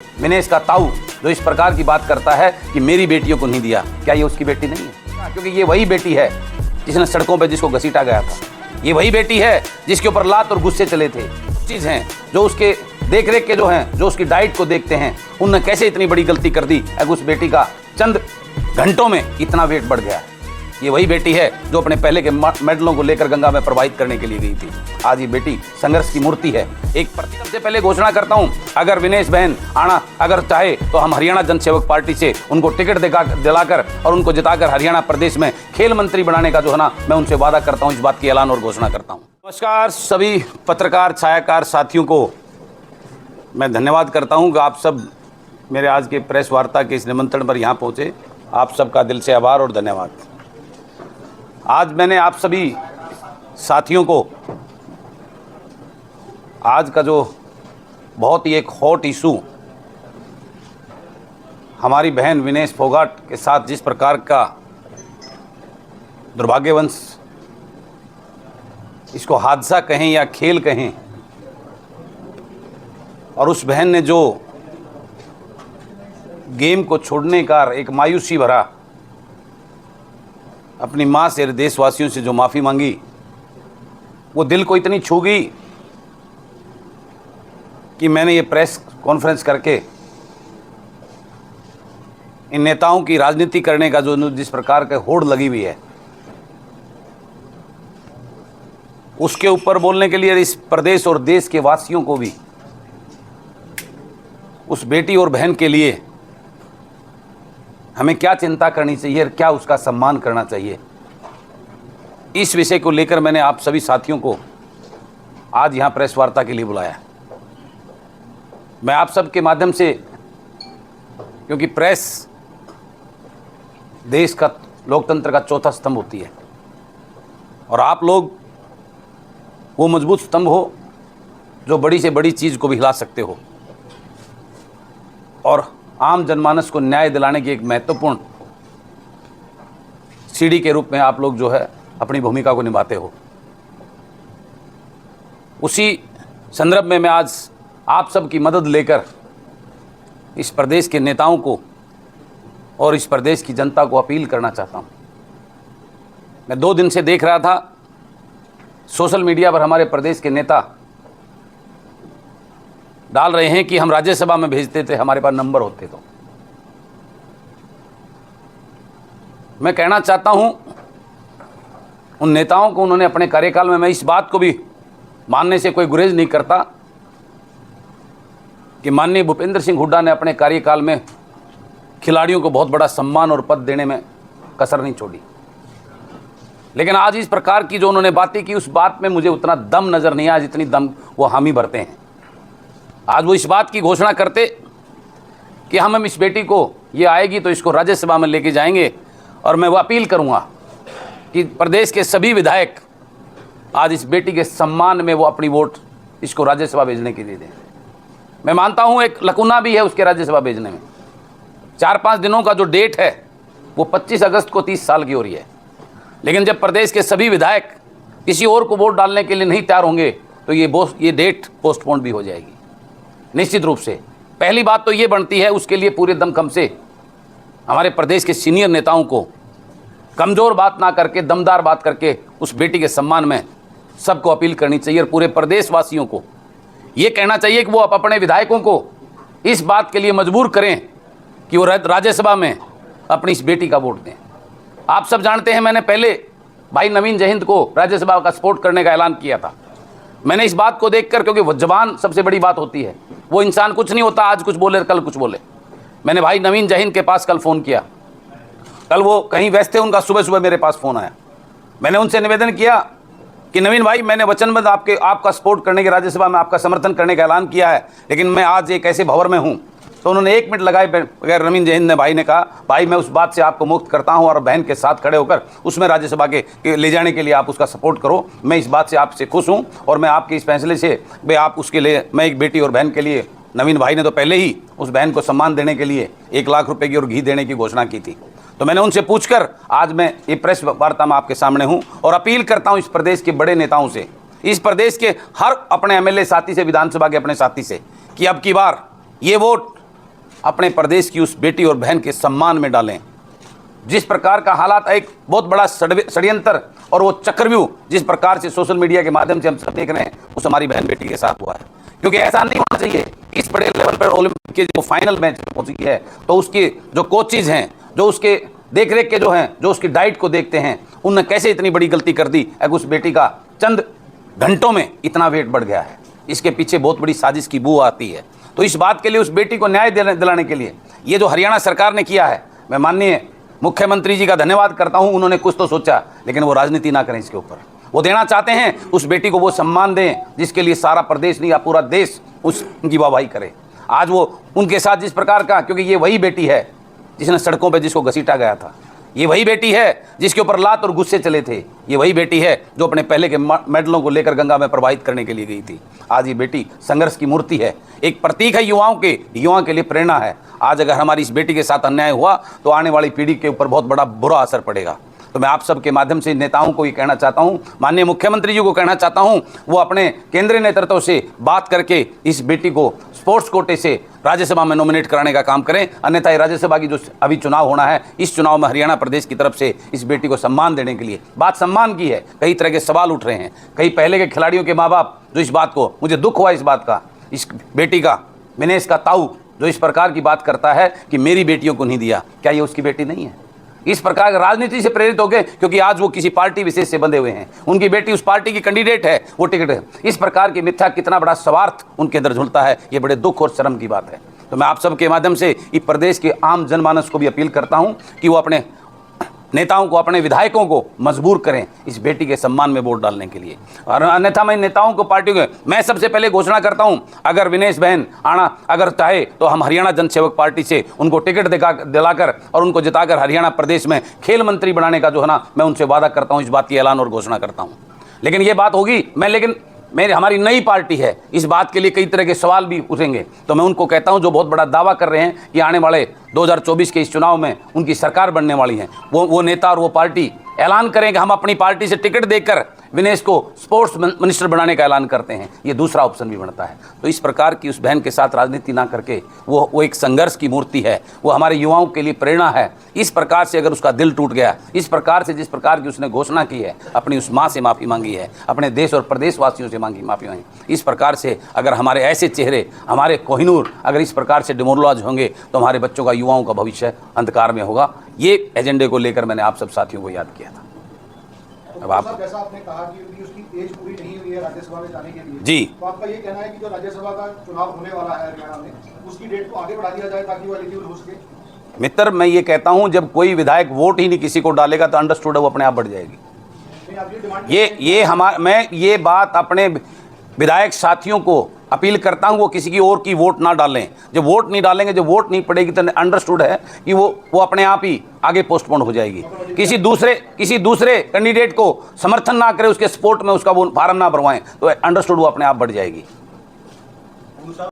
विनेश का ताऊ जो इस प्रकार की बात करता है कि मेरी बेटियों को नहीं दिया, क्या ये उसकी बेटी नहीं है? क्योंकि ये वही बेटी है जिसने सड़कों पर जिसको घसीटा गया था, ये वही बेटी है जिसके ऊपर लात और गुस्से चले थे। चीज़ हैं जो उसके देख रेख के जो हैं, जो उसकी डाइट को देखते हैं, उनने कैसे इतनी बड़ी गलती कर दी अगर उस बेटी का चंद घंटों में इतना वेट बढ़ गया। ये वही बेटी है जो अपने पहले के मेडलों को लेकर गंगा में प्रवाहित करने के लिए गई थी। आज ये बेटी संघर्ष की मूर्ति है। एक प्रतिशत से पहले घोषणा करता हूं, अगर विनेश बहन आना अगर चाहे तो हम हरियाणा जनसेवक पार्टी से उनको टिकट दिलाकर और उनको जिताकर हरियाणा प्रदेश में खेल मंत्री बनाने का जो है ना, मैं उनसे वादा करता हूं, इस बात की ऐलान और घोषणा करता हूं। नमस्कार सभी पत्रकार छायाकार साथियों को मैं धन्यवाद करता हूं कि आप सब मेरे आज के प्रेस वार्ता के इस निमंत्रण पर यहाँ पहुँचे। आप सबका दिल से आभार और धन्यवाद। आज मैंने आप सभी साथियों को आज का जो बहुत ही एक हॉट इशू हमारी बहन विनेश फोगाट के साथ जिस प्रकार का दुर्भाग्यवंश, इसको हादसा कहें या खेल कहें, और उस बहन ने जो गेम को छोड़ने का एक मायूसी भरा अपनी माँ से देशवासियों से जो माफ़ी मांगी, वो दिल को इतनी छू गई कि मैंने ये प्रेस कॉन्फ्रेंस करके इन नेताओं की राजनीति करने का जो जिस प्रकार के होड़ लगी हुई है, उसके ऊपर बोलने के लिए इस प्रदेश और देश के वासियों को भी उस बेटी और बहन के लिए हमें क्या चिंता करनी चाहिए और क्या उसका सम्मान करना चाहिए, इस विषय को लेकर मैंने आप सभी साथियों को आज यहाँ प्रेस वार्ता के लिए बुलाया। मैं आप सब के माध्यम से, क्योंकि प्रेस देश का लोकतंत्र का चौथा स्तंभ होती है और आप लोग वो मजबूत स्तंभ हो जो बड़ी से बड़ी चीज़ को भी हिला सकते हो और आम जनमानस को न्याय दिलाने की एक महत्वपूर्ण सीढ़ी के रूप में आप लोग जो है अपनी भूमिका को निभाते हो। उसी संदर्भ में मैं आज आप सब की मदद लेकर इस प्रदेश के नेताओं को और इस प्रदेश की जनता को अपील करना चाहता हूं। मैं 2 दिन से देख रहा था सोशल मीडिया पर हमारे प्रदेश के नेता डाल रहे हैं कि हम राज्यसभा में भेजते थे, हमारे पास नंबर होते तो। मैं कहना चाहता हूं उन नेताओं को, उन्होंने अपने कार्यकाल में, मैं इस बात को भी मानने से कोई गुरेज नहीं करता कि माननीय भूपेंद्र सिंह हुड्डा ने अपने कार्यकाल में खिलाड़ियों को बहुत बड़ा सम्मान और पद देने में कसर नहीं छोड़ी, लेकिन आज इस प्रकार की जो उन्होंने बातें की, उस बात में मुझे उतना दम नज़र नहीं आया जितनी दम वो हामी भरते हैं। आज वो इस बात की घोषणा करते कि हम इस बेटी को, ये आएगी तो इसको राज्यसभा में लेके जाएंगे, और मैं वो अपील करूंगा कि प्रदेश के सभी विधायक आज इस बेटी के सम्मान में वो अपनी वोट इसको राज्यसभा भेजने के लिए दें। मैं मानता हूं एक लकुना भी है उसके राज्यसभा भेजने में। 4-5 दिनों का जो डेट है वो 25 अगस्त को 30 साल की हो रही है, लेकिन जब प्रदेश के सभी विधायक किसी और को वोट डालने के लिए नहीं तैयार होंगे तो ये डेट पोस्टपोन भी हो जाएगी निश्चित रूप से। पहली बात तो ये बनती है, उसके लिए पूरे दमखम से हमारे प्रदेश के सीनियर नेताओं को कमज़ोर बात ना करके दमदार बात करके उस बेटी के सम्मान में सबको अपील करनी चाहिए और पूरे प्रदेशवासियों को ये कहना चाहिए कि वो अपने विधायकों को इस बात के लिए मजबूर करें कि वो राज्यसभा में अपनी इस बेटी का वोट दें। आप सब जानते हैं, मैंने पहले भाई नवीन जयहिंद को राज्यसभा का सपोर्ट करने का ऐलान किया था। मैंने इस बात को देखकर, क्योंकि वो जबान सबसे बड़ी बात होती है, वो इंसान कुछ नहीं होता, आज कुछ बोले कल कुछ बोले। मैंने भाई नवीन जयहिंद के पास कल फ़ोन किया, कल वो कहीं व्यस्त थे, उनका सुबह सुबह मेरे पास फ़ोन आया। मैंने उनसे निवेदन किया कि नवीन भाई, मैंने वचनबद्ध आपका सपोर्ट करने के, राज्यसभा में आपका समर्थन करने का ऐलान किया है, लेकिन मैं आज एक ऐसे भंवर में हूँ। तो उन्होंने 1 मिनट लगाए बगैर नवीन जयहिंद ने भाई ने कहा, भाई मैं उस बात से आपको मुक्त करता हूं और बहन के साथ खड़े होकर उसमें राज्यसभा के ले जाने के लिए आप उसका सपोर्ट करो। मैं इस बात से आपसे खुश हूं और मैं आपके इस फैसले से भाई आप उसके लिए, मैं एक बेटी और बहन के लिए, नवीन भाई ने तो पहले ही उस बहन को सम्मान देने के लिए 1 लाख रुपए की और घी देने की घोषणा की थी। तो मैंने उनसे पूछकर आज मैं ये प्रेस वार्ता में आपके सामने हूँ और अपील करता हूँ इस प्रदेश के बड़े नेताओं से, इस प्रदेश के हर अपने एमएलए साथी से, विधानसभा के अपने साथी से, कि अब की बार ये वोट अपने प्रदेश की उस बेटी और बहन के सम्मान में डालें। जिस प्रकार का हालात, एक बहुत बड़ा षड्यंत्र और वो चक्रव्यूह जिस प्रकार से सोशल मीडिया के माध्यम से हम सब देख रहे हैं, उस हमारी बहन बेटी के साथ हुआ है। क्योंकि ऐसा नहीं होना चाहिए। इस बड़े लेवल पर ओलंपिक के जो फाइनल मैच पहुंची है, तो उसके जो कोचेज हैं, जो उसके देखरेख के जो हैं, जो उसकी डाइट को देखते हैं, उनने कैसे इतनी बड़ी गलती कर दी। अगर उस बेटी का चंद घंटों में इतना वेट बढ़ गया है, इसके पीछे बहुत बड़ी साजिश की बू आती है। तो इस बात के लिए, उस बेटी को न्याय दिलाने के लिए ये जो हरियाणा सरकार ने किया है, मैं माननीय मुख्यमंत्री जी का धन्यवाद करता हूं। उन्होंने कुछ तो सोचा, लेकिन वो राजनीति ना करें इसके ऊपर। वो देना चाहते हैं, उस बेटी को वो सम्मान दें जिसके लिए सारा प्रदेश नहीं, या पूरा देश उसकी वाहवाही करे। आज वो उनके साथ जिस प्रकार का, क्योंकि ये वही बेटी है जिसने सड़कों पर जिसको घसीटा गया था, ये वही बेटी है जिसके ऊपर लात और गुस्से चले थे, ये वही बेटी है जो अपने पहले के मेडलों को लेकर गंगा में प्रवाहित करने के लिए गई थी। आज ये बेटी संघर्ष की मूर्ति है, एक प्रतीक है युवाओं के लिए प्रेरणा है। आज अगर हमारी इस बेटी के साथ अन्याय हुआ तो आने वाली पीढ़ी के ऊपर बहुत बड़ा बुरा असर पड़ेगा। तो मैं आप सबके माध्यम से नेताओं को ये कहना चाहता हूँ, माननीय मुख्यमंत्री जी को कहना चाहता हूँ, वो अपने केंद्रीय नेतृत्व से बात करके इस बेटी को स्पोर्ट्स कोटे से राज्यसभा में नॉमिनेट कराने का काम करें। अन्यथा राज्यसभा की जो अभी चुनाव होना है, इस चुनाव में हरियाणा प्रदेश की तरफ से इस बेटी को सम्मान देने के लिए, बात सम्मान की है, कई तरह के सवाल उठ रहे हैं। कई पहले के खिलाड़ियों के माँ बाप जो इस बात को, मुझे दुख हुआ इस बात का, इस बेटी का, विनेश का ताऊ जो इस प्रकार की बात करता है कि मेरी बेटियों को नहीं दिया, क्या ये उसकी बेटी नहीं है? इस प्रकार राजनीति से प्रेरित हो गए, क्योंकि आज वो किसी पार्टी विशेष से बंधे हुए हैं, उनकी बेटी उस पार्टी की कैंडिडेट है, वो टिकट है। इस प्रकार की मिथ्या, कितना बड़ा स्वार्थ उनके अंदर झूलता है, ये बड़े दुख और शर्म की बात है। तो मैं आप सबके माध्यम से इस प्रदेश के आम जनमानस को भी अपील करता हूं कि वो अपने नेताओं को, अपने विधायकों को मजबूर करें इस बेटी के सम्मान में वोट डालने के लिए। और अन्यथा मैं नेताओं को, पार्टियों को, मैं सबसे पहले घोषणा करता हूं, अगर विनेश बहन आना अगर चाहे तो हम हरियाणा जनसेवक पार्टी से उनको टिकट दिलाकर और उनको जिताकर हरियाणा प्रदेश में खेल मंत्री बनाने का जो है ना, मैं उनसे वादा करता हूं, इस बात की ऐलान और घोषणा करता हूं। लेकिन ये बात होगी, लेकिन हमारी नई पार्टी है, इस बात के लिए कई तरह के सवाल भी उठेंगे। तो मैं उनको कहता हूं, जो बहुत बड़ा दावा कर रहे हैं कि आने वाले 2024 के इस चुनाव में उनकी सरकार बनने वाली है, वो नेता और वो पार्टी ऐलान करें कि हम अपनी पार्टी से टिकट देकर विनेश को स्पोर्ट्स मिनिस्टर बनाने का ऐलान करते हैं। ये दूसरा ऑप्शन भी बनता है। तो इस प्रकार की उस बहन के साथ राजनीति ना करके, वो एक संघर्ष की मूर्ति है, वो हमारे युवाओं के लिए प्रेरणा है। इस प्रकार से अगर उसका दिल टूट गया, इस प्रकार से जिस प्रकार की उसने घोषणा की है, अपनी उस माँ से माफ़ी मांगी है, अपने देश और प्रदेशवासियों से मांगी माफ़ी मांगी, इस प्रकार से अगर हमारे ऐसे चेहरे, हमारे कोहिनूर अगर इस प्रकार से डिमोरलाइज होंगे, तो हमारे बच्चों का, युवाओं का भविष्य अंधकार में होगा। ये एजेंडे को लेकर मैंने आप सब साथियों को याद किया था। अब आप जैसा आपने कहा कि उसकी एज पूरी नहीं हुई है राज्यसभा में जाने के लिए, जी, तो आपका ये कहना है कि जो राज्यसभा का चुनाव होने वाला है हरियाणा में, उसकी डेट को आगे बढ़ा दिया जाए ताकि वो एलिजिबल हो सके? मित्र, मैं ये कहता हूं, जब कोई विधायक वोट ही नहीं किसी को डालेगा तो अंडरस्टूड है वो अपने आप बढ़ जाएगी। मैं ये बात अपने विधायक साथियों को अपील करता हूं, वो किसी की और की वोट ना डालें। जब वोट नहीं डालेंगे, जब वोट नहीं पड़ेगी, तो अंडरस्टूड है कि वो अपने आप ही आगे पोस्टपोन हो जाएगी। किसी दूसरे कैंडिडेट को समर्थन ना करे, उसके सपोर्ट में उसका वो फार्म ना भरवाएं, तो अंडरस्टूड वो अपने आप बढ़ जाएगी।